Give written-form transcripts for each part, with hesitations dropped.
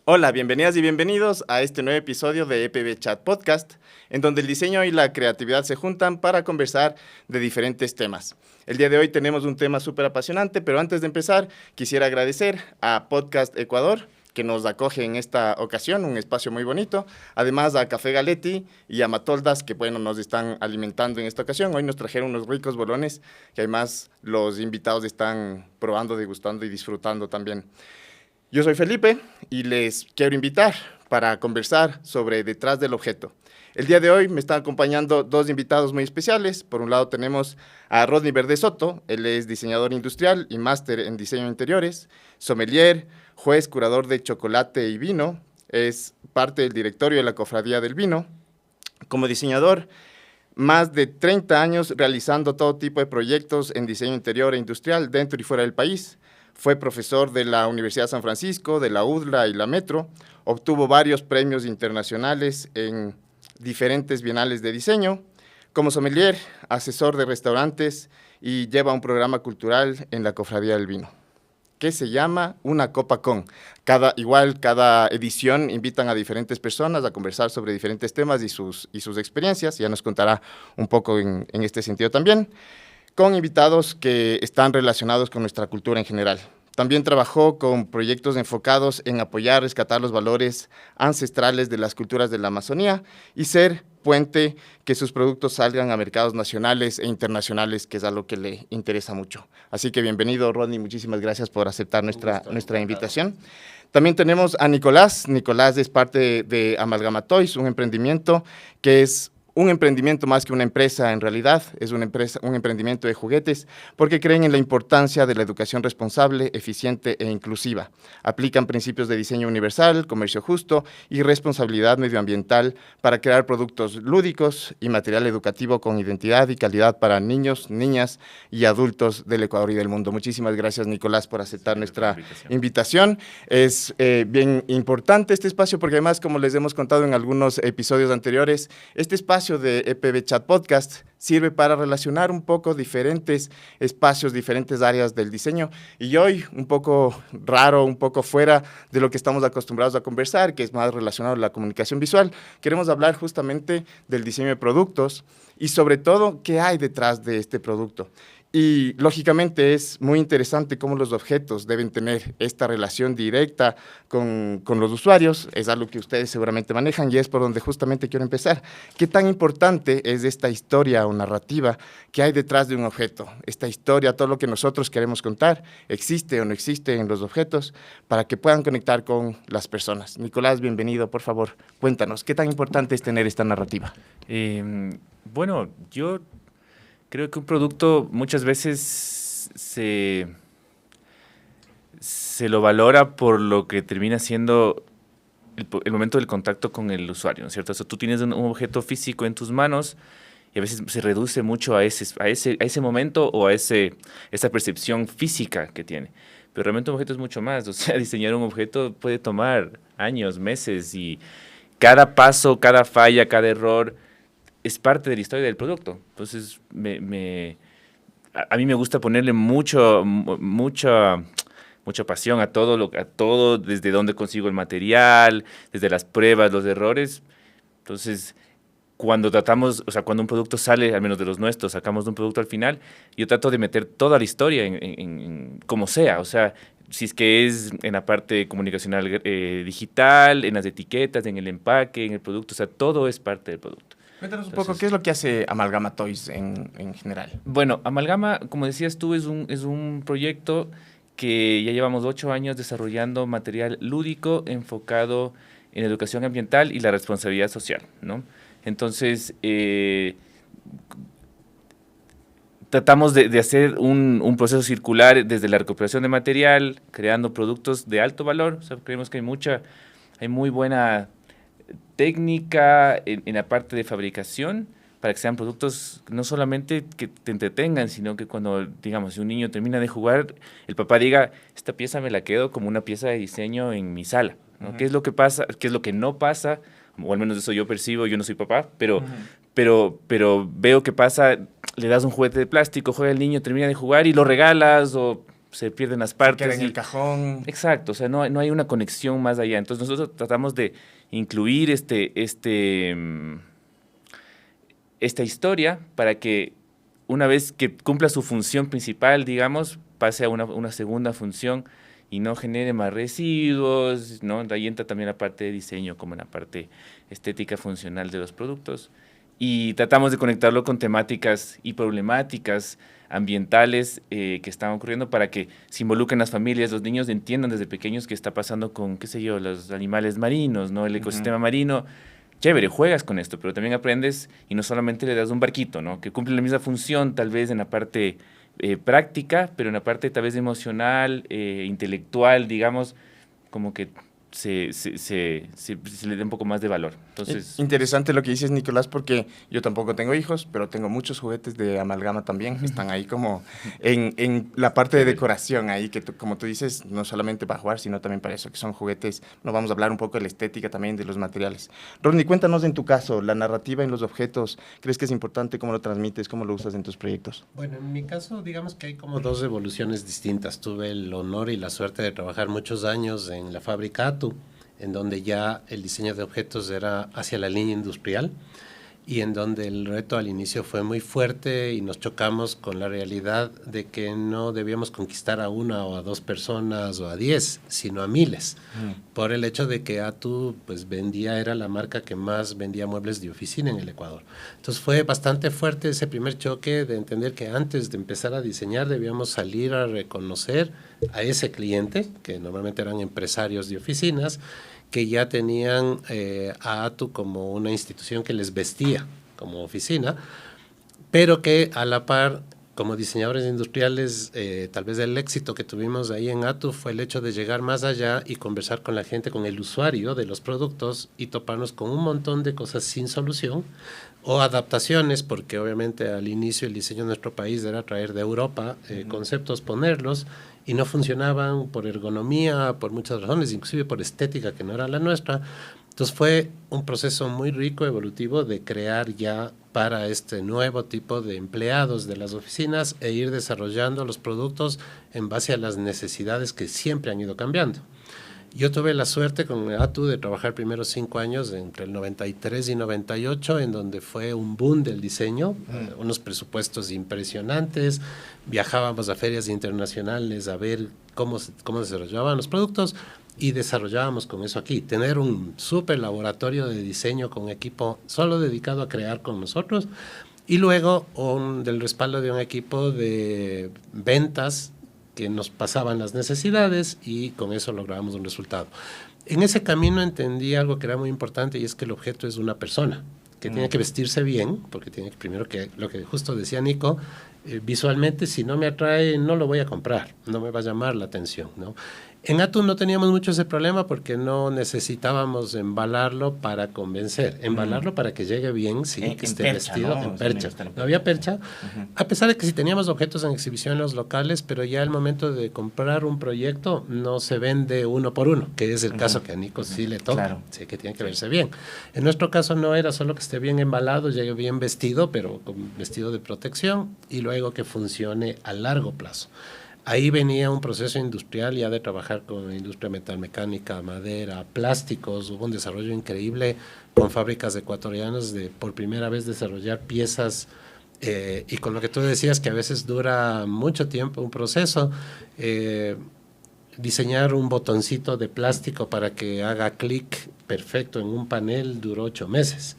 Hola, bienvenidas y bienvenidos a este nuevo episodio de EPB Chat Podcast, en donde el diseño y la creatividad se juntan para conversar de diferentes temas. El día de hoy tenemos un tema súper apasionante, pero antes de empezar, quisiera agradecer a Podcast Ecuador, que nos acoge en esta ocasión, un espacio muy bonito. Además a Café Galetti y a Matoldas, que bueno, nos están alimentando en esta ocasión. Hoy nos trajeron unos ricos bolones, que además los invitados están probando, degustando y disfrutando también. Yo soy Felipe y les quiero invitar para conversar sobre detrás del objeto. El día de hoy me están acompañando dos invitados muy especiales. Por un lado tenemos a Rodney Verde Soto, él es diseñador industrial y máster en diseño de interiores, sommelier, juez, curador de chocolate y vino, es parte del directorio de la Cofradía del Vino. Como diseñador, más de 30 años realizando todo tipo de proyectos en diseño interior e industrial dentro y fuera del país. Fue profesor de la Universidad de San Francisco, de la UDLA y la Metro. Obtuvo varios premios internacionales en diferentes bienales de diseño. Como sommelier, asesor de restaurantes y lleva un programa cultural en la Cofradía del Vino, que se llama Una Copa Con. Cada edición invitan a diferentes personas a conversar sobre diferentes temas y sus experiencias. Ya nos contará un poco en este sentido también, con invitados que están relacionados con nuestra cultura en general. También trabajó con proyectos enfocados en apoyar, rescatar los valores ancestrales de las culturas de la Amazonía y ser puente que sus productos salgan a mercados nacionales e internacionales, que es algo que le interesa mucho. Así que bienvenido, Rodney, muchísimas gracias por aceptar nuestra invitación. También tenemos a Nicolás. Nicolás es parte de Amalgama Toys, un emprendimiento que es un emprendimiento más que una empresa, en realidad, es un emprendimiento de juguetes, porque creen en la importancia de la educación responsable, eficiente e inclusiva. Aplican principios de diseño universal, comercio justo y responsabilidad medioambiental para crear productos lúdicos y material educativo con identidad y calidad para niños, niñas y adultos del Ecuador y del mundo. Muchísimas gracias, Nicolás, por aceptar nuestra invitación. Es bien importante este espacio porque además, como les hemos contado en algunos episodios anteriores, este espacio de EPB Chat Podcast sirve para relacionar un poco diferentes espacios, diferentes áreas del diseño. Y hoy, un poco raro, un poco fuera de lo que estamos acostumbrados a conversar, que es más relacionado a la comunicación visual, queremos hablar justamente del diseño de productos y sobre todo qué hay detrás de este producto. Y lógicamente es muy interesante cómo los objetos deben tener esta relación directa con los usuarios. Es algo que ustedes seguramente manejan y es por donde justamente quiero empezar. ¿Qué tan importante es esta historia o narrativa que hay detrás de un objeto? Esta historia, todo lo que nosotros queremos contar, existe o no existe en los objetos para que puedan conectar con las personas. Nicolás, bienvenido, por favor, cuéntanos, ¿qué tan importante es tener esta narrativa? Bueno, yo creo que un producto muchas veces se lo valora por lo que termina siendo el momento del contacto con el usuario, ¿no es cierto? O sea, tú tienes un objeto físico en tus manos y a veces se reduce mucho a ese momento o a esa percepción física que tiene. Pero realmente un objeto es mucho más. O sea, diseñar un objeto puede tomar años, meses y cada paso, cada falla, cada error es parte de la historia del producto. Entonces, a mí me gusta ponerle mucha pasión a todo, desde dónde consigo el material, desde las pruebas, los errores. Entonces, cuando cuando un producto sale, al menos de los nuestros, sacamos un producto al final, yo trato de meter toda la historia en como sea. O sea, si es que es en la parte comunicacional digital, en las etiquetas, en el empaque, en el producto, o sea, todo es parte del producto. Cuéntanos un poco, ¿qué es lo que hace Amalgama Toys en general? Bueno, Amalgama, como decías tú, es un proyecto que ya llevamos 8 años desarrollando material lúdico enfocado en educación ambiental y la responsabilidad social, ¿no? Entonces, tratamos de hacer un proceso circular desde la recuperación de material, creando productos de alto valor. O sea, creemos que hay muy buena técnica en la parte de fabricación para que sean productos no solamente que te entretengan, sino que cuando, digamos, si un niño termina de jugar, el papá diga, esta pieza me la quedo como una pieza de diseño en mi sala, ¿no? ¿Qué es lo que pasa? ¿Qué es lo que no pasa? O al menos eso yo percibo, yo no soy papá, pero veo que pasa, le das un juguete de plástico, juega el niño, termina de jugar y lo regalas, o se pierden las partes. Queda en el cajón. Exacto, o sea, no hay una conexión más allá. Entonces nosotros tratamos de incluir esta historia para que una vez que cumpla su función principal, digamos, pase a una segunda función y no genere más residuos, ¿no? De ahí entra también la parte de diseño como en la parte estética funcional de los productos. Y tratamos de conectarlo con temáticas y problemáticas ambientales que están ocurriendo para que se involucren las familias, los niños entiendan desde pequeños qué está pasando con, qué sé yo, los animales marinos, ¿no? El ecosistema marino. Chévere, juegas con esto, pero también aprendes y no solamente le das un barquito, ¿no? Que cumple la misma función tal vez en la parte práctica, pero en la parte tal vez emocional, intelectual, digamos, como que se le dé un poco más de valor. Entonces, interesante lo que dices, Nicolás, porque yo tampoco tengo hijos, pero tengo muchos juguetes de amalgama también. Están ahí como en la parte de decoración, ahí que como tú dices, no solamente para jugar, sino también para eso, que son juguetes. No vamos a hablar un poco de la estética también, de los materiales. Rodney, cuéntanos en tu caso, la narrativa en los objetos, ¿crees que es importante? ¿Cómo lo transmites? ¿Cómo lo usas en tus proyectos? Bueno, en mi caso, digamos que hay como dos evoluciones distintas. Tuve el honor y la suerte de trabajar muchos años en la fábrica ATU, en donde ya el diseño de objetos era hacia la línea industrial y en donde el reto al inicio fue muy fuerte y nos chocamos con la realidad de que no debíamos conquistar a una o a dos personas o a 10, sino a miles, por el hecho de que ATU pues era la marca que más vendía muebles de oficina en el Ecuador. Entonces fue bastante fuerte ese primer choque de entender que antes de empezar a diseñar debíamos salir a reconocer a ese cliente, que normalmente eran empresarios de oficinas, que ya tenían a ATU como una institución que les vestía como oficina, pero que a la par, como diseñadores industriales, tal vez el éxito que tuvimos ahí en ATU fue el hecho de llegar más allá y conversar con la gente, con el usuario de los productos y toparnos con un montón de cosas sin solución o adaptaciones, porque obviamente al inicio el diseño de nuestro país era traer de Europa conceptos, ponerlos, y no funcionaban por ergonomía, por muchas razones, inclusive por estética que no era la nuestra. Entonces fue un proceso muy rico, evolutivo, de crear ya para este nuevo tipo de empleados de las oficinas e ir desarrollando los productos en base a las necesidades que siempre han ido cambiando. Yo tuve la suerte con ATU de trabajar primeros 5 años, entre el 93 y 98, en donde fue un boom del diseño, unos presupuestos impresionantes, viajábamos a ferias internacionales a ver cómo desarrollaban los productos y desarrollábamos con eso aquí. Tener un súper laboratorio de diseño con equipo solo dedicado a crear con nosotros y luego del respaldo de un equipo de ventas que nos pasaban las necesidades y con eso lográbamos un resultado. En ese camino entendí algo que era muy importante y es que el objeto es una persona que tiene que vestirse bien, porque tiene que, primero, que lo que justo decía Nico, visualmente si no me atrae no lo voy a comprar, no me va a llamar la atención, ¿no? En ATU no teníamos mucho ese problema porque no necesitábamos embalarlo para convencer, embalarlo para que llegue bien, sí, que esté percha, vestido, ¿no? En percha. No había percha, a pesar de que sí teníamos objetos en exhibición en los locales, pero ya al momento de comprar un proyecto no se vende uno por uno, que es el caso que a Nico sí le toca, claro. Sí, que tiene que verse bien. En nuestro caso no era solo que esté bien embalado, llegue bien vestido, pero con vestido de protección y luego que funcione a largo plazo. Ahí venía un proceso industrial ya de trabajar con la industria metalmecánica, madera, plásticos. Hubo un desarrollo increíble con fábricas ecuatorianas de por primera vez desarrollar piezas y con lo que tú decías que a veces dura mucho tiempo un proceso. Diseñar un botoncito de plástico para que haga clic perfecto en un panel duró 8 meses.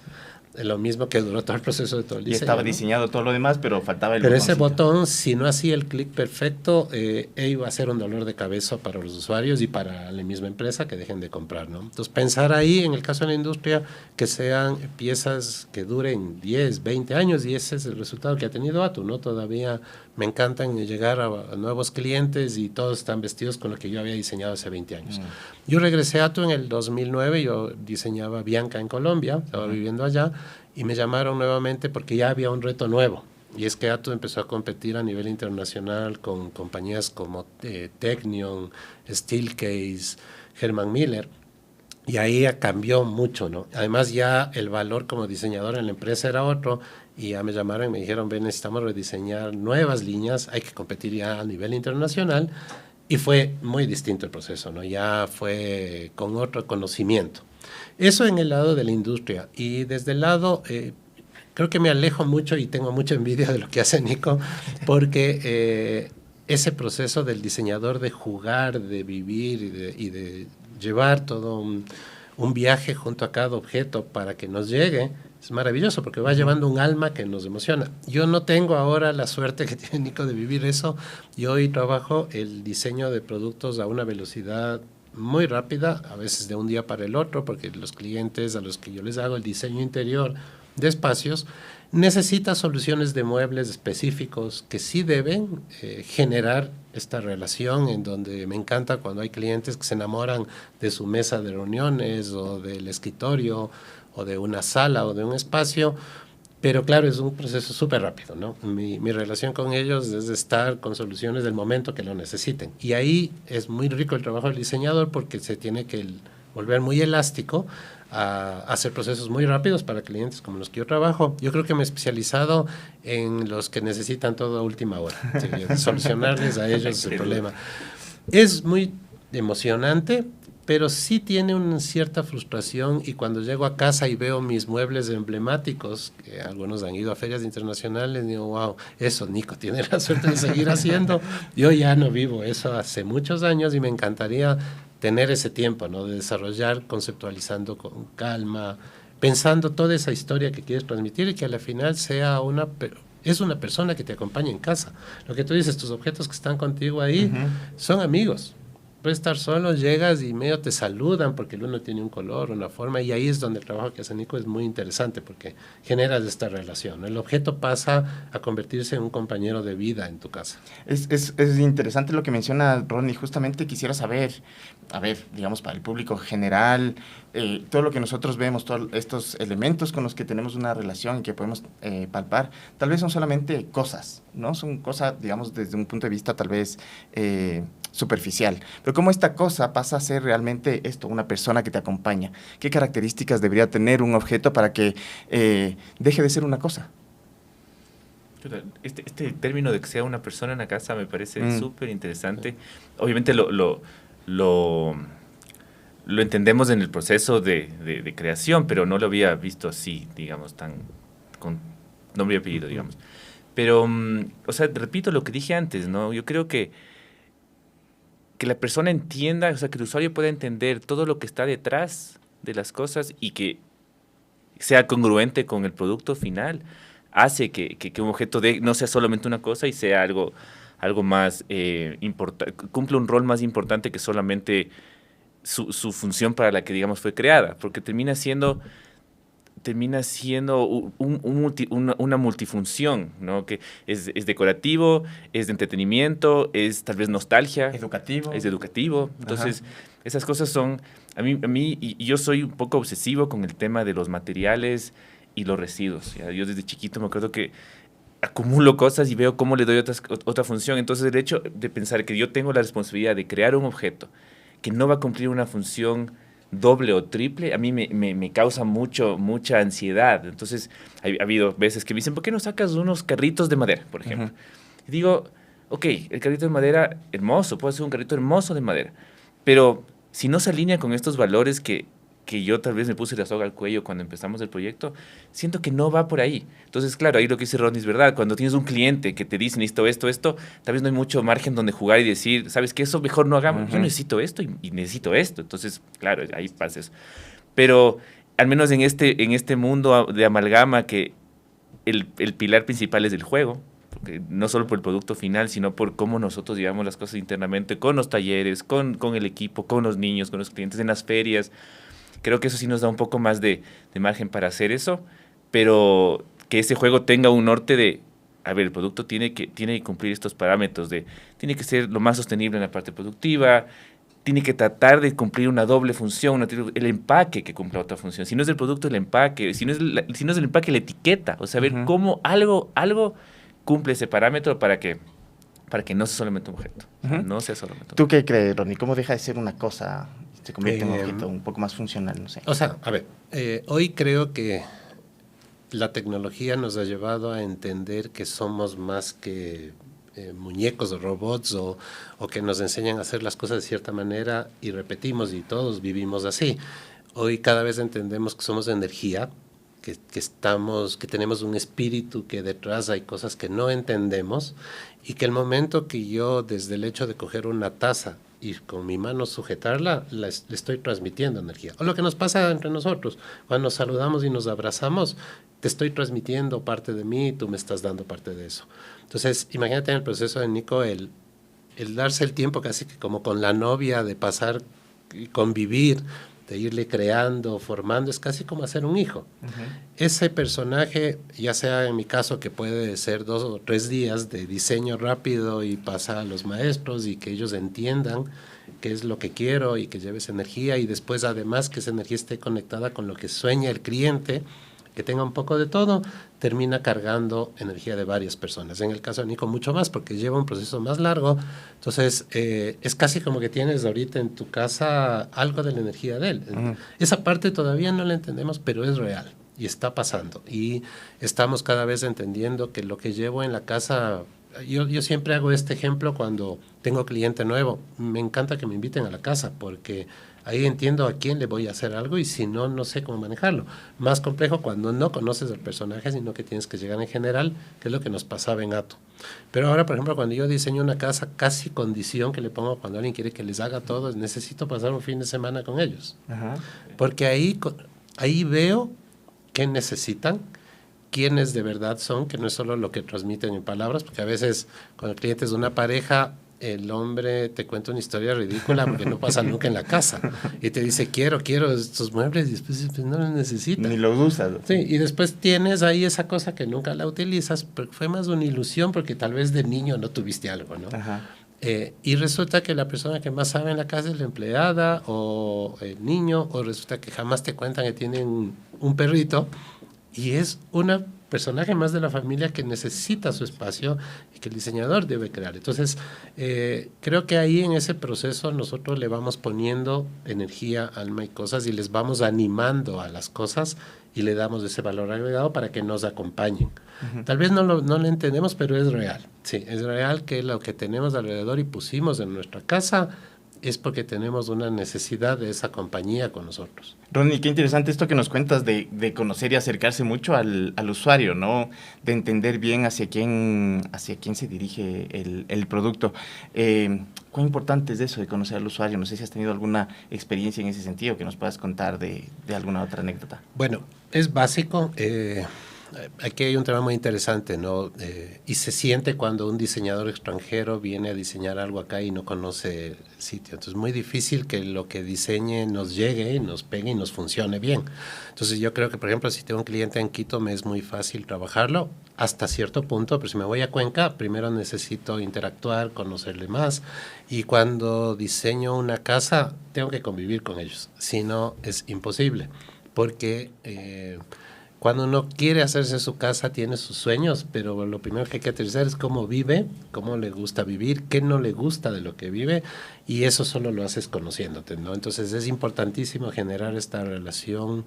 Lo mismo que duró todo el proceso de todo el diseño. Y estaba diseñado todo lo demás, pero faltaba el Pero botoncito. ese botón, si no hacía el clic perfecto, iba a ser un dolor de cabeza para los usuarios y para la misma empresa que dejen de comprar, ¿no? Entonces, pensar ahí, en el caso de la industria, que sean piezas que duren 10, 20 años, y ese es el resultado que ha tenido ATU, ¿no? Todavía me encantan llegar a nuevos clientes y todos están vestidos con lo que yo había diseñado hace 20 años. Yo regresé a ATU en el 2009, yo diseñaba Bianca en Colombia, estaba viviendo allá, y me llamaron nuevamente porque ya había un reto nuevo. Y es que ATU empezó a competir a nivel internacional con compañías como Technion, Steelcase, Herman Miller. Y ahí cambió mucho, ¿no? Además ya el valor como diseñador en la empresa era otro y ya me llamaron y me dijeron, ven, necesitamos rediseñar nuevas líneas, hay que competir ya a nivel internacional y fue muy distinto el proceso, ¿no? Ya fue con otro conocimiento. Eso en el lado de la industria y desde el lado, creo que me alejo mucho y tengo mucha envidia de lo que hace Nico porque ese proceso del diseñador de jugar, de vivir y de llevar todo un viaje junto a cada objeto para que nos llegue, es maravilloso porque va llevando un alma que nos emociona. Yo no tengo ahora la suerte que tiene Nico de vivir eso. Yo hoy trabajo el diseño de productos a una velocidad muy rápida, a veces de un día para el otro, porque los clientes a los que yo les hago el diseño interior de espacios necesita soluciones de muebles específicos que sí deben generar esta relación en donde me encanta cuando hay clientes que se enamoran de su mesa de reuniones o del escritorio o de una sala o de un espacio, pero claro, es un proceso súper rápido, ¿no? Mi relación con ellos es de estar con soluciones del momento que lo necesiten. Y ahí es muy rico el trabajo del diseñador porque se tiene que volver muy elástico a hacer procesos muy rápidos para clientes como los que yo trabajo. Yo creo que me he especializado en los que necesitan todo a última hora, solucionarles a ellos el problema. Es muy emocionante, pero sí tiene una cierta frustración y cuando llego a casa y veo mis muebles emblemáticos, que algunos han ido a ferias internacionales, digo, wow, eso Nico tiene la suerte de seguir haciendo. Yo ya no vivo eso hace muchos años y me encantaría tener ese tiempo, ¿no? De desarrollar, conceptualizando con calma, pensando toda esa historia que quieres transmitir y que al final sea es una persona que te acompaña en casa. Lo que tú dices, tus objetos que están contigo ahí son amigos. Puedes estar solo, llegas y medio te saludan porque el uno tiene un color, una forma, y ahí es donde el trabajo que hace Nico es muy interesante porque generas esta relación, ¿no? El objeto pasa a convertirse en un compañero de vida en tu casa. Es interesante lo que menciona Ronnie. Justamente quisiera saber, a ver, digamos, para el público general, todo lo que nosotros vemos, todos estos elementos con los que tenemos una relación y que podemos palpar, tal vez son solamente cosas, ¿no? Son cosas, digamos, desde un punto de vista tal vez superficial. Pero ¿cómo esta cosa pasa a ser realmente esto, una persona que te acompaña? ¿Qué características debería tener un objeto para que deje de ser una cosa? Este término de que sea una persona en la casa me parece súper interesante. Obviamente lo entendemos en el proceso de creación, pero no lo había visto así, digamos, tan con nombre y apellido, digamos. Pero, o sea, repito lo que dije antes, ¿no? Yo creo que la persona entienda, o sea, que el usuario pueda entender todo lo que está detrás de las cosas y que sea congruente con el producto final, hace que un objeto no sea solamente una cosa y sea algo más cumpla un rol más importante que solamente su función para la que, digamos, fue creada, porque termina siendo una multifunción, ¿no? Que es decorativo, es de entretenimiento, es tal vez nostalgia. Es educativo. Entonces, esas cosas son, a mí y yo soy un poco obsesivo con el tema de los materiales y los residuos. ¿Ya? Yo desde chiquito me acuerdo que acumulo cosas y veo cómo le doy otra función. Entonces, el hecho de pensar que yo tengo la responsabilidad de crear un objeto que no va a cumplir una función doble o triple, a mí me causa mucha ansiedad. Entonces, ha habido veces que me dicen, ¿por qué no sacas unos carritos de madera, por ejemplo? Y digo, ok, el carrito de madera, hermoso, puede ser un carrito hermoso de madera, pero si no se alinea con estos valores que yo tal vez me puse la soga al cuello cuando empezamos el proyecto, siento que no va por ahí. Entonces, claro, ahí lo que dice Ronnie es verdad. Cuando tienes un cliente que te dice, necesito esto, tal vez no hay mucho margen donde jugar y decir, ¿sabes qué? Eso mejor no hagamos. Yo necesito esto y necesito esto. Entonces, claro, ahí pasa eso. Pero, al menos en este mundo de amalgama, que el pilar principal es el juego, porque no solo por el producto final, sino por cómo nosotros llevamos las cosas internamente con los talleres, con el equipo, con los niños, con los clientes en las ferias. Creo que eso sí nos da un poco más de margen para hacer eso, pero que ese juego tenga un norte de, a ver, el producto tiene que cumplir estos parámetros tiene que ser lo más sostenible en la parte productiva, tiene que tratar de cumplir una doble función, el empaque que cumpla otra función. Si no es el producto, el empaque, si no es el empaque, la etiqueta, o sea, ver cómo algo cumple ese parámetro para que para que no sea solamente un objeto. No sea solamente un ¿Tú qué crees, Ronnie? ¿Cómo deja de ser una cosa y se convierte en un objeto un poco más funcional? No sé. O sea, a ver, hoy creo que la tecnología nos ha llevado a entender que somos más que muñecos o robots o que nos enseñan a hacer las cosas de cierta manera y repetimos y todos vivimos así. Hoy cada vez entendemos que somos energía, que tenemos un espíritu, que detrás hay cosas que no entendemos y que el momento que yo desde el hecho de coger una taza y con mi mano sujetarla, le estoy transmitiendo energía. O lo que nos pasa entre nosotros, cuando nos saludamos y nos abrazamos, te estoy transmitiendo parte de mí y tú me estás dando parte de eso. Entonces, imagínate en el proceso de Nico, el darse el tiempo casi que como con la novia, de pasar y convivir, de irle creando, formando, es casi como hacer un hijo. Ese personaje, ya sea en mi caso que puede ser 2 o 3 días de diseño rápido y pasa a los maestros y que ellos entiendan qué es lo que quiero y que lleve esa energía y después además que esa energía esté conectada con lo que sueña el cliente, que tenga un poco de todo, termina cargando energía de varias personas. En el caso de Nico mucho más porque lleva un proceso más largo. Entonces es casi como que tienes ahorita en tu casa algo de la energía de él. Esa parte todavía no la entendemos, pero es real y está pasando. Y estamos cada vez entendiendo que lo que llevo en la casa... Yo siempre hago este ejemplo cuando tengo cliente nuevo. Me encanta que me inviten a la casa porque ahí entiendo a quién le voy a hacer algo y si no, no sé cómo manejarlo. Más complejo cuando no conoces al personaje, sino que tienes que llegar en general, que es lo que nos pasaba en Ato. Pero ahora, por ejemplo, cuando yo diseño una casa, casi condición que le pongo cuando alguien quiere que les haga todo, es necesito pasar un fin de semana con ellos. Porque ahí veo qué necesitan, quiénes de verdad son, que no es solo lo que transmiten en palabras, porque a veces cuando el cliente es de una pareja, el hombre te cuenta una historia ridícula porque no pasa nunca en la casa y te dice quiero estos muebles y después pues, no los necesitas. Ni los usas. Sí, y después tienes ahí esa cosa que nunca la utilizas, pero fue más una ilusión porque tal vez de niño no tuviste algo, ¿no? Y resulta que la persona que más sabe en la casa es la empleada o el niño, o resulta que jamás te cuentan que tienen un perrito y es una personaje más de la familia que necesita su espacio y que el diseñador debe crear. Entonces, creo que ahí en ese proceso nosotros le vamos poniendo energía, alma y cosas y les vamos animando a las cosas y le damos ese valor agregado para que nos acompañen. Tal vez no lo entendemos, pero es real. Sí, es real que lo que tenemos alrededor y pusimos en nuestra casa es porque tenemos una necesidad de esa compañía con nosotros. Ronnie, qué interesante esto que nos cuentas de conocer y acercarse mucho al usuario, ¿no? De entender bien hacia quién se dirige el producto. ¿Cuán importante es eso de conocer al usuario? No sé si has tenido alguna experiencia en ese sentido que nos puedas contar de alguna otra anécdota. Bueno, es básico. Aquí hay un tema muy interesante, ¿no? Y se siente cuando un diseñador extranjero viene a diseñar algo acá y no conoce el sitio. Entonces es muy difícil que lo que diseñe nos llegue, nos pegue y nos funcione bien. Entonces yo creo que, por ejemplo, si tengo un cliente en Quito, me es muy fácil trabajarlo hasta cierto punto, pero si me voy a Cuenca, primero necesito interactuar, conocerle más. Y cuando diseño una casa, tengo que convivir con ellos. Si no, es imposible. Porque... cuando uno quiere hacerse su casa, tiene sus sueños, pero lo primero que hay que aterrizar es cómo vive, cómo le gusta vivir, qué no le gusta de lo que vive, y eso solo lo haces conociéndote, ¿no? Entonces es importantísimo generar esta relación,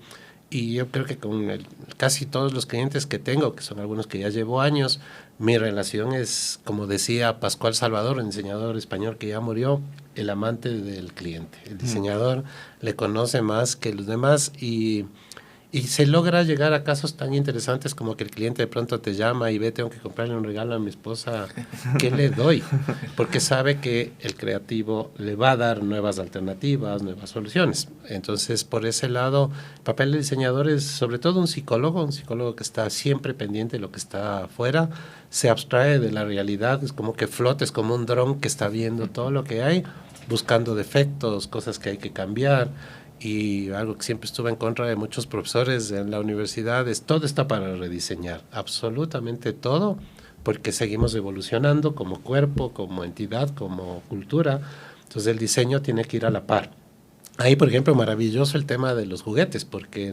y yo creo que con casi todos los clientes que tengo, que son algunos que ya llevo años, mi relación es, como decía Pascual Salvador, un diseñador español que ya murió, el amante del cliente. El diseñador le conoce más que los demás y se logra llegar a casos tan interesantes como que el cliente de pronto te llama y ve, tengo que comprarle un regalo a mi esposa, ¿qué le doy? Porque sabe que el creativo le va a dar nuevas alternativas, nuevas soluciones. Entonces, por ese lado, el papel del diseñador es sobre todo un psicólogo que está siempre pendiente de lo que está afuera, se abstrae de la realidad, es como que flotes como un dron que está viendo todo lo que hay, buscando defectos, cosas que hay que cambiar. Y algo que siempre estuve en contra de muchos profesores en la universidad es todo está para rediseñar, absolutamente todo, porque seguimos evolucionando como cuerpo, como entidad, como cultura. Entonces el diseño tiene que ir a la par. Ahí, por ejemplo, maravilloso el tema de los juguetes, porque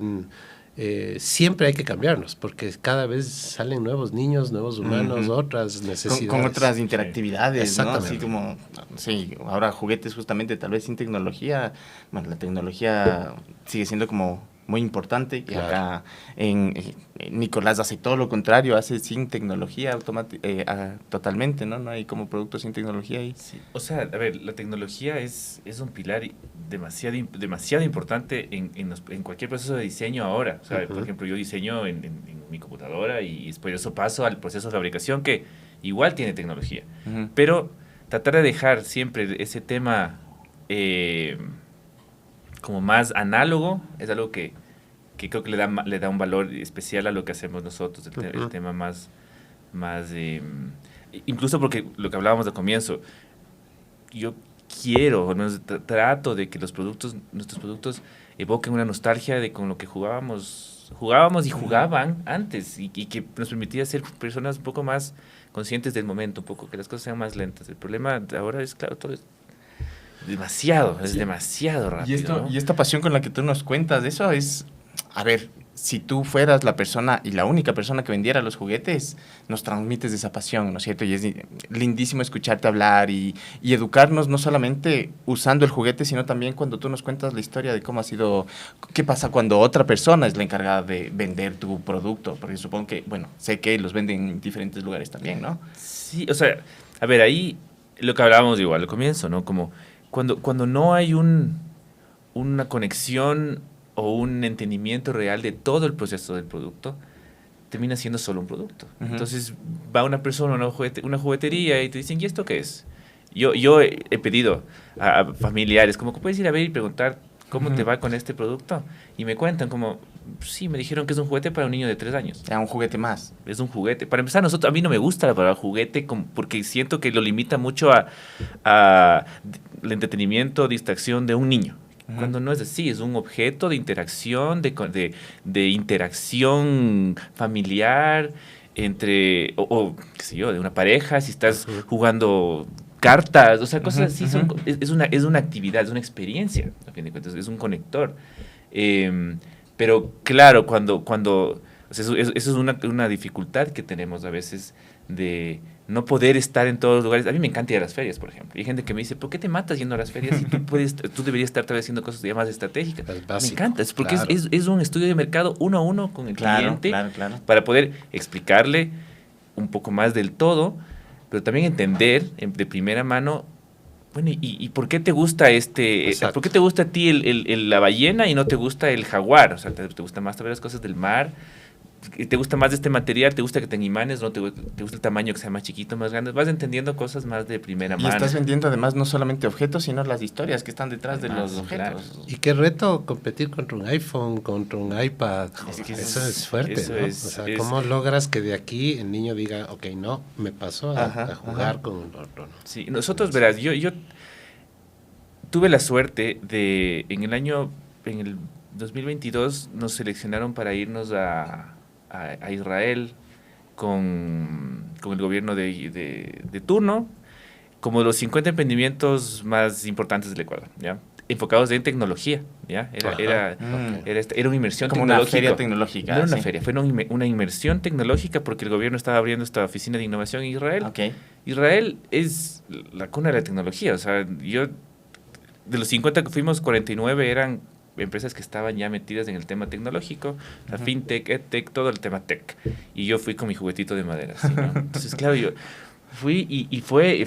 siempre hay que cambiarnos, porque cada vez salen nuevos niños, nuevos humanos, otras necesidades. Con otras interactividades, ¿no? Exactamente. Así como, sí, ahora juguetes justamente, tal vez sin tecnología, bueno, la tecnología sigue siendo como muy importante, y Claro. acá en Nicolás hace todo lo contrario, hace sin tecnología totalmente, ¿no? No hay como productos sin tecnología ahí. Sí, o sea, a ver, la tecnología es un pilar demasiado importante en cualquier proceso de diseño ahora. O sea, por ejemplo, yo diseño en mi computadora y después eso paso al proceso de fabricación que igual tiene tecnología. Pero tratar de dejar siempre ese tema como más análogo es algo que creo que le da un valor especial a lo que hacemos nosotros, el tema más incluso porque lo que hablábamos al comienzo, yo quiero, o menos trato de que nuestros productos evoquen una nostalgia de con lo que jugábamos y jugaban antes y que nos permitía ser personas un poco más conscientes del momento, un poco que las cosas sean más lentas. El problema de ahora es, claro, todo es demasiado rápido. Y esta pasión con la que tú nos cuentas, eso es, a ver, si tú fueras la persona y la única persona que vendiera los juguetes, nos transmites esa pasión, ¿no es cierto? Y es lindísimo escucharte hablar y educarnos no solamente usando el juguete, sino también cuando tú nos cuentas la historia de cómo ha sido, qué pasa cuando otra persona es la encargada de vender tu producto, porque supongo que, bueno, sé que los venden en diferentes lugares también, ¿no? Sí, o sea, a ver, ahí lo que hablábamos igual al comienzo, ¿no? Como cuando no hay una conexión o un entendimiento real de todo el proceso del producto, termina siendo solo un producto. Entonces va una persona a una juguetería y te dicen, ¿y esto qué es? Yo he pedido a familiares, como que puedes ir a ver y preguntar cómo te va con este producto, y me cuentan como, sí, me dijeron que es un juguete para un niño de 3 años. Ya, un juguete más. Es un juguete. Para empezar, a mí no me gusta la palabra juguete porque siento que lo limita mucho a el entretenimiento, distracción de un niño. Cuando no es así, es un objeto de interacción, de interacción familiar entre, qué sé yo, de una pareja, si estás jugando cartas, o sea, cosas así, es una actividad, es una experiencia, a fin de cuentas, es un conector. Pero claro, cuando o sea, eso es una dificultad que tenemos a veces de no poder estar en todos los lugares. A mí me encanta ir a las ferias, por ejemplo. Y hay gente que me dice, ¿por qué te matas yendo a las ferias si tú deberías estar tal vez haciendo cosas ya más estratégicas? Me encanta, es porque claro, es un estudio de mercado uno a uno con el cliente para poder explicarle un poco más del todo, pero también entender de primera mano, bueno, ¿y por qué te gusta por qué te gusta a ti la ballena y no te gusta el jaguar? O sea, ¿te gusta más ver las cosas del mar? ¿Te gusta más de este material? ¿Te gusta que tenga imanes? ¿No te gusta el tamaño, que sea más chiquito, más grande? Vas entendiendo cosas más de primera mano. Y estás vendiendo además no solamente objetos, sino las historias que están detrás de los objetos. Claro. Y qué reto competir contra un iPhone, contra un iPad. Eso es fuerte, ¿no? O sea, ¿cómo logras que de aquí el niño diga, ok, no, me paso a jugar con otro? ¿No? Sí, nosotros, verás, yo tuve la suerte de, en el 2022 nos seleccionaron para irnos a Israel con el gobierno de turno, como los 50 emprendimientos más importantes del Ecuador, ¿ya? Enfocados en tecnología, ¿ya? Era una inmersión como tecnológica. Una feria tecnológica. No era una feria, fue una inmersión tecnológica porque el gobierno estaba abriendo esta oficina de innovación en Israel. Israel es la cuna de la tecnología, o sea, de los 50 que fuimos, 49 eran empresas que estaban ya metidas en el tema tecnológico, la fintech, edtech, todo el tema tech. Y yo fui con mi juguetito de madera, ¿sí, no? Entonces, claro, yo fui y fue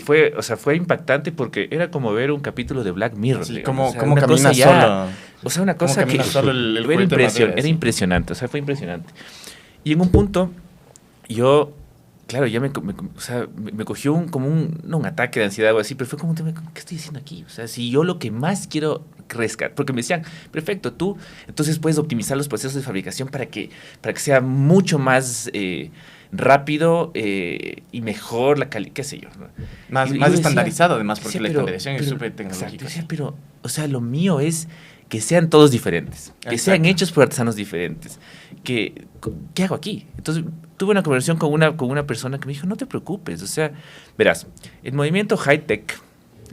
impactante porque era como ver un capítulo de Black Mirror. Sí, digamos, como camina solo. O sea, una cosa que solo era impresionante, o sea, fue impresionante. Y en un punto, yo, claro, ya me cogió no un ataque de ansiedad o algo así, pero fue como, ¿qué estoy haciendo aquí? O sea, si yo lo que más quiero rescatar, porque me decían, perfecto, tú entonces puedes optimizar los procesos de fabricación para que sea mucho más rápido y mejor la calidad, qué sé yo, ¿no? Más estandarizado además, porque la estandarización es súper tecnológica. Decía, pero, o sea, lo mío es que sean todos diferentes, que sean hechos por artesanos diferentes. ¿Qué hago aquí? Entonces, tuve una conversación con una persona que me dijo, no te preocupes, o sea, verás, el movimiento high-tech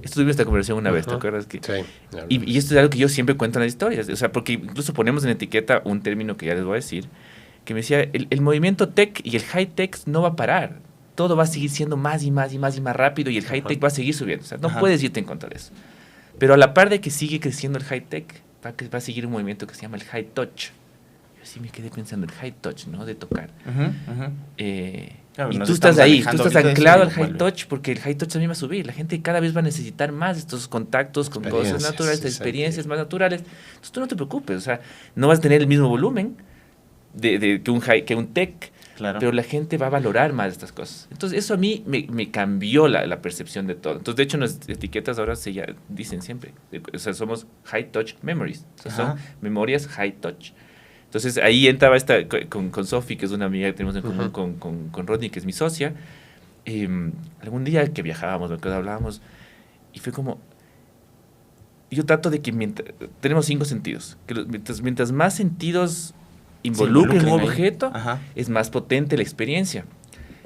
Esto tuvimos esta conversación una vez, ¿te acuerdas? Sí. Y esto es algo que yo siempre cuento en las historias. O sea, porque incluso ponemos en etiqueta un término que ya les voy a decir, que me decía, el movimiento tech y el high-tech no va a parar. Todo va a seguir siendo más y más y más y más rápido y el high-tech va a seguir subiendo. O sea, no puedes irte en contra de eso. Pero a la par de que sigue creciendo el high-tech, va a seguir un movimiento que se llama el high-touch. Yo sí me quedé pensando, el high-touch, ¿no? De tocar. Claro, y tú estás ahí, tú estás anclado al high-touch, porque el high-touch también va a subir. La gente cada vez va a necesitar más estos contactos con cosas naturales, experiencias más naturales. Entonces tú no te preocupes, o sea, no vas a tener el mismo volumen que un tech, claro, pero la gente va a valorar más estas cosas. Entonces eso a mí me cambió la percepción de todo. Entonces de hecho las etiquetas ahora dicen siempre, o sea, somos high-touch memories, o sea, son memorias high-touch. Entonces ahí entraba con Sophie, que es una amiga que tenemos en común, con Rodney, que es mi socia. Algún día que viajábamos, hablábamos, y fue como, yo trato de que tenemos 5 sentidos, que mientras más sentidos involucren un objeto, es más potente la experiencia.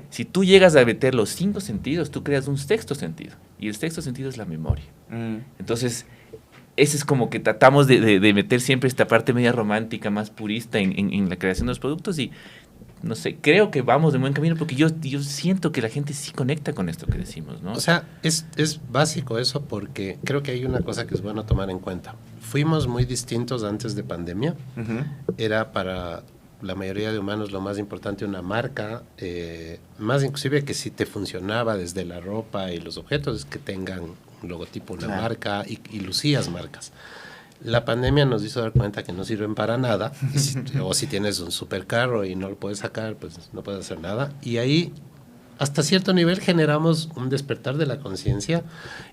Si tú llegas a meter los 5 sentidos, tú creas un sexto sentido, y el sexto sentido es la memoria. Entonces, ese es como que tratamos de meter siempre esta parte media romántica, más purista en la creación de los productos, y no sé, creo que vamos de buen camino porque yo siento que la gente sí conecta con esto que decimos, ¿no? O sea, es básico eso porque creo que hay una cosa que es bueno tomar en cuenta. Fuimos muy distintos antes de pandemia. Era para la mayoría de humanos lo más importante una marca, más inclusive que si te funcionaba desde la ropa y los objetos, es que tengan un logotipo, una marca y lucías marcas. La pandemia nos hizo dar cuenta que no sirven para nada, o si tienes un supercarro y no lo puedes sacar, pues no puedes hacer nada. Y ahí, hasta cierto nivel, generamos un despertar de la conciencia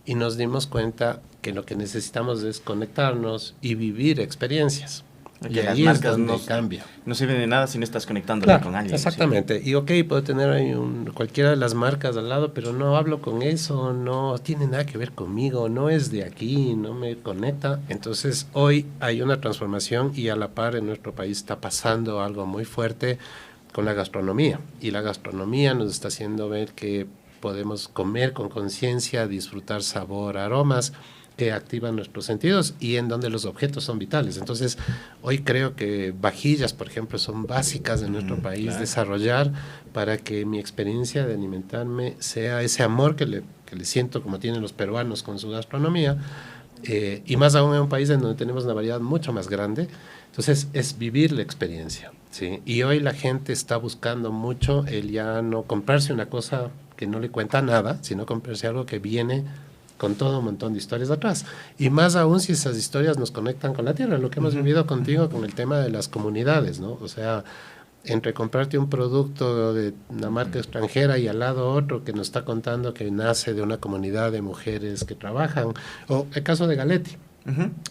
y nos dimos cuenta que lo que necesitamos es conectarnos y vivir experiencias. Que y las ahí marcas es donde cambia. No sirven de nada si no estás conectándote con alguien. Exactamente. ¿Sí? Y puedo tener ahí cualquiera de las marcas al lado, pero no hablo con eso, no tiene nada que ver conmigo, no es de aquí, no me conecta. Entonces hoy hay una transformación y a la par en nuestro país está pasando algo muy fuerte con la gastronomía. Y la gastronomía nos está haciendo ver que podemos comer con conciencia, disfrutar sabor, aromas, que activan nuestros sentidos y en donde los objetos son vitales. Entonces, hoy creo que vajillas, por ejemplo, son básicas en nuestro país desarrollar para que mi experiencia de alimentarme sea ese amor que le siento como tienen los peruanos con su gastronomía, y más aún en un país en donde tenemos una variedad mucho más grande. Entonces, es vivir la experiencia, ¿sí? Y hoy la gente está buscando mucho el ya no comprarse una cosa que no le cuenta nada, sino comprarse algo que viene con todo un montón de historias atrás. Y más aún si esas historias nos conectan con la tierra, lo que hemos vivido contigo con el tema de las comunidades, ¿no? O sea, entre comprarte un producto de una marca extranjera y al lado otro que nos está contando que nace de una comunidad de mujeres que trabajan, o el caso de Galetti.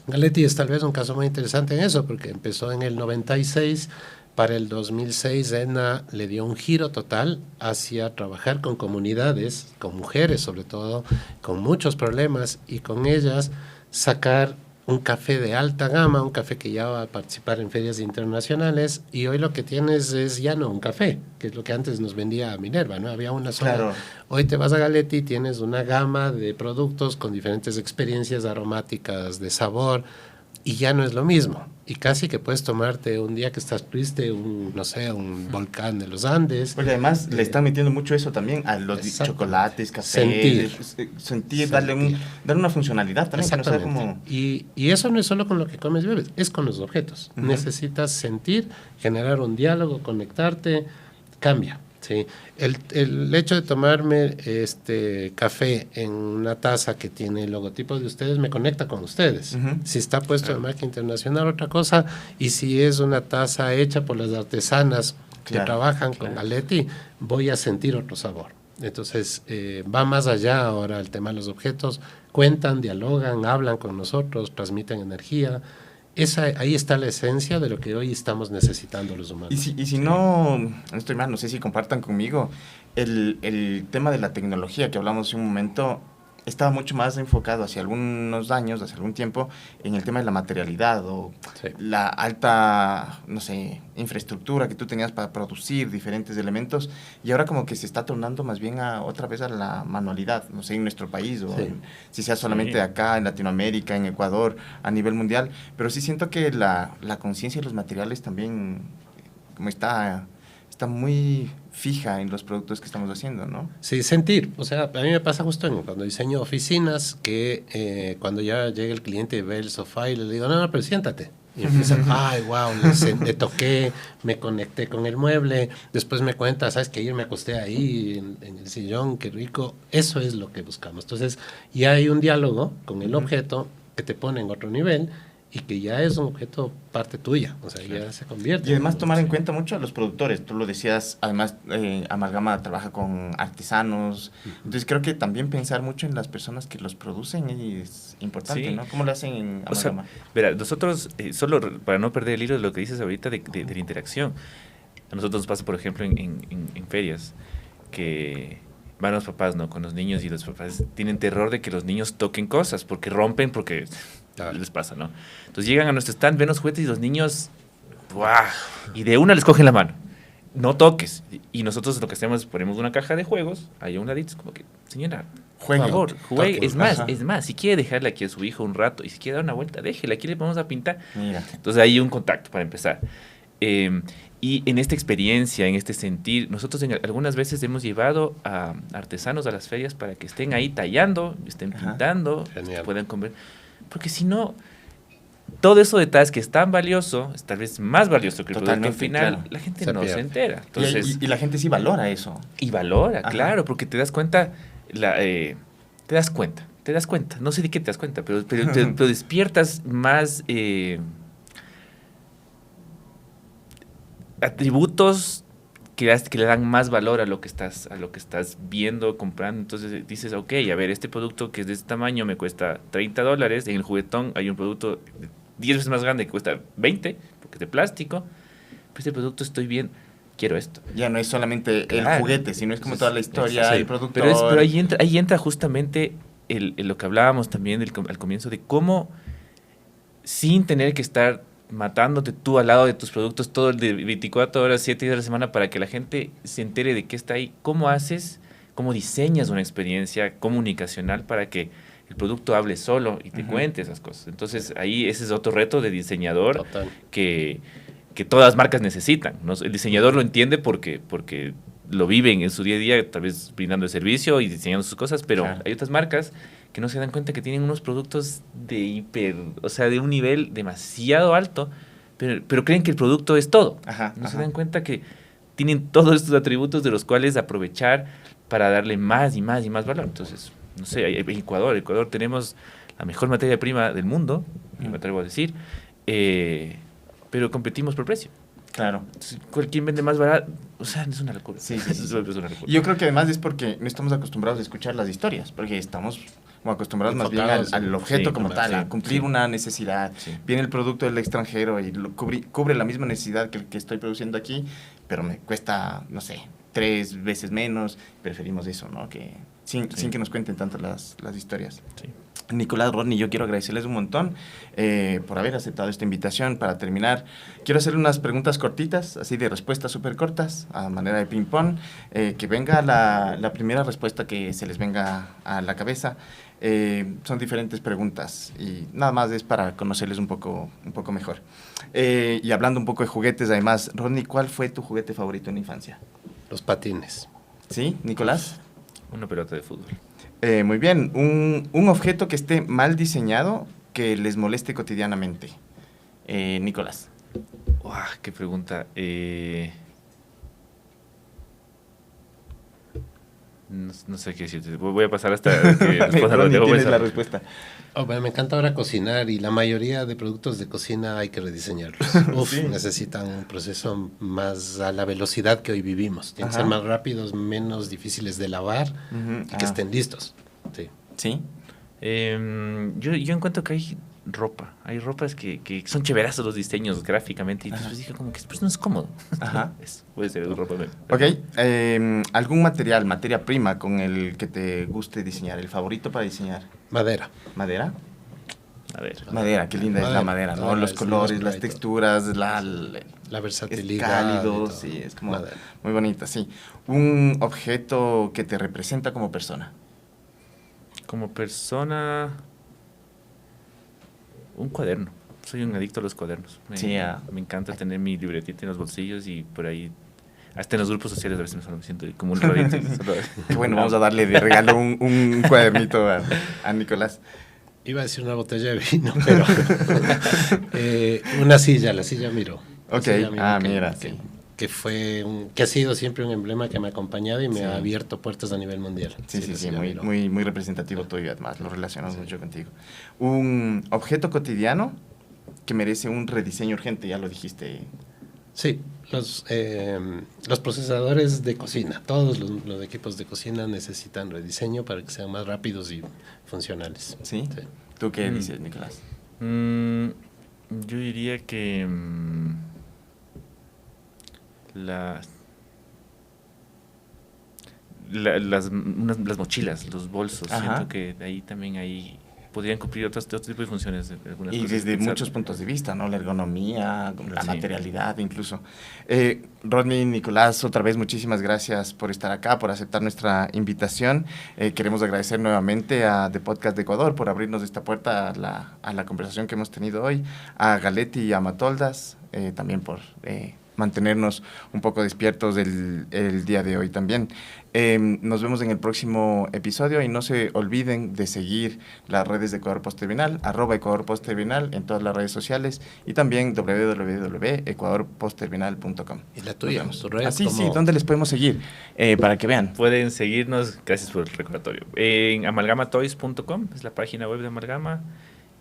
Galetti es tal vez un caso muy interesante en eso, porque empezó en el 96. Para el 2006, ENA le dio un giro total hacia trabajar con comunidades, con mujeres sobre todo, con muchos problemas, y con ellas sacar un café de alta gama, un café que ya va a participar en ferias internacionales, y hoy lo que tienes es ya no un café, que es lo que antes nos vendía Minerva, ¿no? Había una sola. Claro. Hoy te vas a Galetti y tienes una gama de productos con diferentes experiencias aromáticas, de sabor, y ya no es lo mismo. Y casi que puedes tomarte un día que estás triste, un volcán de los Andes. Porque además le están metiendo mucho eso también a los chocolates, café. Sentir, darle una funcionalidad también. Que no sea como... y eso no es solo con lo que comes y bebes, es con los objetos. Necesitas sentir, generar un diálogo, conectarte, cambia. Sí, el hecho de tomarme café en una taza que tiene el logotipo de ustedes me conecta con ustedes. Si está puesto en marca internacional, otra cosa, y si es una taza hecha por las artesanas que trabajan con Galetti, voy a sentir otro sabor. Entonces, va más allá ahora el tema de los objetos, cuentan, dialogan, hablan con nosotros, transmiten energía. Ahí está la esencia de lo que hoy estamos necesitando los humanos. Y si no estoy mal, no sé si compartan conmigo, el tema de la tecnología que hablamos hace un momento, estaba mucho más enfocado hace algunos años, hace algún tiempo, en el tema de la materialidad o la alta, no sé, infraestructura que tú tenías para producir diferentes elementos, y ahora como que se está tornando más bien otra vez a la manualidad, no sé, en nuestro país, o si sea solamente acá, en Latinoamérica, en Ecuador, a nivel mundial, pero sí siento que la conciencia de los materiales también como está muy fija en los productos que estamos haciendo, ¿no? Sí, sentir. O sea, a mí me pasa justo cuando diseño oficinas que cuando ya llega el cliente y ve el sofá y le digo, no, pero siéntate. Y empiezan, ay, wow, le toqué, me conecté con el mueble, después me cuenta, ¿sabes qué? Ayer me acosté ahí en el sillón, qué rico. Eso es lo que buscamos. Entonces, ya hay un diálogo con el objeto que te pone en otro nivel y que ya es un objeto parte tuya, o sea, ya se convierte. Y además tomar en cuenta mucho a los productores, tú lo decías, además Amalgama trabaja con artesanos, entonces creo que también pensar mucho en las personas que los producen es importante, ¿no? ¿Cómo lo hacen en Amalgama? O sea, verá, nosotros, solo para no perder el hilo de lo que dices ahorita de la interacción, a nosotros nos pasa, por ejemplo, en ferias, que van los papás, ¿no? Con los niños, y los papás tienen terror de que los niños toquen cosas, porque rompen, porque les pasa, ¿no? Entonces llegan a nuestro stand, ven los juguetes y los niños, ¡buah! Y de una les cogen la mano. No toques. Y nosotros lo que hacemos es ponemos una caja de juegos, ahí a un ladito, es como que, señora, por favor, juegue. Es más, si quiere dejarle aquí a su hijo un rato, y si quiere dar una vuelta, déjela, aquí le vamos a pintar. Mira. Entonces hay un contacto para empezar. Y en esta experiencia, en este sentir, nosotros algunas veces hemos llevado a artesanos a las ferias para que estén ahí tallando, estén pintando, puedan comer. Porque si no, todo eso detrás que es tan valioso, es tal vez más valioso que el producto final, claro. La gente se entera. Entonces, y la gente sí valora eso. Y valora, claro, porque te das cuenta, te das cuenta, no sé de qué te das cuenta, pero despiertas más atributos que le dan más valor a lo que estás viendo, comprando. Entonces dices, ok, a ver, este producto que es de este tamaño me cuesta $30, en el juguetón hay un producto 10 veces más grande que cuesta 20, porque es de plástico, pero este producto estoy bien, quiero esto. Ya no es solamente el juguete, sino es como toda la historia, el productor. Pero ahí entra justamente lo que hablábamos también al comienzo, de cómo, sin tener que estar matándote tú al lado de tus productos todo el de 24 horas, 7 días a la semana, para que la gente se entere de qué está ahí. ¿Cómo diseñas una experiencia comunicacional para que el producto hable solo y te cuente esas cosas? Entonces, ahí ese es otro reto de diseñador que todas las marcas necesitan, ¿no? El diseñador lo entiende porque lo viven en su día a día, tal vez brindando el servicio y diseñando sus cosas, pero hay otras marcas que no se dan cuenta que tienen unos productos de un nivel demasiado alto, pero creen que el producto es todo. Se dan cuenta que tienen todos estos atributos de los cuales aprovechar para darle más y más y más valor. Entonces, no sé, en Ecuador tenemos la mejor materia prima del mundo, me atrevo a decir, pero competimos por precio. Claro. Quien vende más barato, es una locura. Sí. Es una locura. Yo creo que además es porque no estamos acostumbrados a escuchar las historias, porque estamos como acostumbrados más bien al objeto como tal, a cumplir una necesidad. Viene el producto del extranjero y cubre la misma necesidad que el que estoy produciendo aquí, pero me cuesta, no sé, 3 veces menos. Preferimos eso, ¿no? Que sin que nos cuenten tanto las historias. Sí. Nicolás, Rodney, yo quiero agradecerles un montón por haber aceptado esta invitación. Para terminar, quiero hacerle unas preguntas cortitas, así de respuestas súper cortas, a manera de ping-pong. Que venga la primera respuesta que se les venga a la cabeza. Son diferentes preguntas y nada más es para conocerles un poco mejor. Y hablando un poco de juguetes, además, Rodney, ¿cuál fue tu juguete favorito en la infancia? Los patines. ¿Sí? ¿Nicolás? Una pelota de fútbol. Muy bien. Un objeto que esté mal diseñado que les moleste cotidianamente. Nicolás. ¡Qué pregunta! No sé qué decirte. Voy a pasar hasta que tienes la respuesta. Me encanta ahora cocinar y la mayoría de productos de cocina hay que rediseñarlos. Necesitan un proceso más a la velocidad que hoy vivimos. Tienen que ser más rápidos, menos difíciles de lavar y que estén listos. ¿Sí? Yo encuentro que hay ropa. Hay ropas que son chéverazos los diseños gráficamente y después dije como que pues no es cómodo. Ajá. Eso, puede ser ropa. Ok, ¿algún materia prima con el que te guste diseñar? ¿El favorito para diseñar? Madera. ¿Madera? A ver. Madera, qué linda es la madera, ¿no? Los colores, las texturas, la es versatilidad. cálido, sí, es como Madera. muy bonita, sí. Un objeto que te representa como persona. Como persona, un cuaderno. Soy un adicto a los cuadernos. Me encanta tener mi libretita en los bolsillos y por ahí, hasta en los grupos sociales a veces me siento como un rarito. Bueno, vamos a darle de regalo un cuadernito a Nicolás. Iba a decir una botella de vino, pero una silla, la silla Miro. Ok, mira, sí. Que ha sido siempre un emblema que me ha acompañado y me ha abierto puertas a nivel mundial. Sí, muy representativo tuyo, además, lo relacionamos mucho contigo. Un objeto cotidiano que merece un rediseño urgente, ya lo dijiste. Sí, los procesadores de cocina, todos los equipos de cocina necesitan rediseño para que sean más rápidos y funcionales. ¿Sí? ¿Tú qué dices, Nicolás? Yo diría que las mochilas, los bolsos, siento que ahí también podrían cumplir otro tipo de funciones. Y desde muchos puntos de vista, ¿no? La ergonomía, la materialidad incluso. Rodney, Nicolás, otra vez muchísimas gracias por estar acá, por aceptar nuestra invitación. Queremos agradecer nuevamente a The Podcast de Ecuador por abrirnos esta puerta a la conversación que hemos tenido hoy, a Galetti y a Matoldas, también por mantenernos un poco despiertos el día de hoy también. Nos vemos en el próximo episodio y no se olviden de seguir las redes de Ecuador Post Terminal, @Ecuador Post Terminal en todas las redes sociales y también www.ecuadorpostterminal.com. ¿Y la tuya? Sí, ¿dónde les podemos seguir? Para que vean. Pueden seguirnos, gracias por el recordatorio, en amalgamatoys.com, es la página web de Amalgama,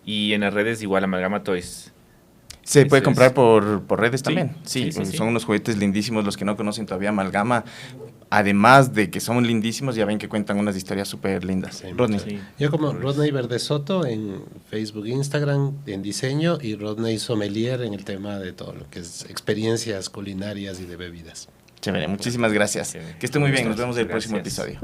y en las redes igual Amalgama Toys. Se puede comprar por redes también. Sí, sí. Son unos juguetes lindísimos. Los que no conocen todavía Amalgama, además de que son lindísimos, ya ven que cuentan unas historias súper lindas. Sí, Rodney. sí. Yo como Rodney Verde Soto en Facebook, Instagram, en diseño, y Rodney Sommelier en el tema de todo lo que es experiencias culinarias y de bebidas. Chévere, muchísimas gracias. Que esté muy bien. Nos vemos en el próximo episodio.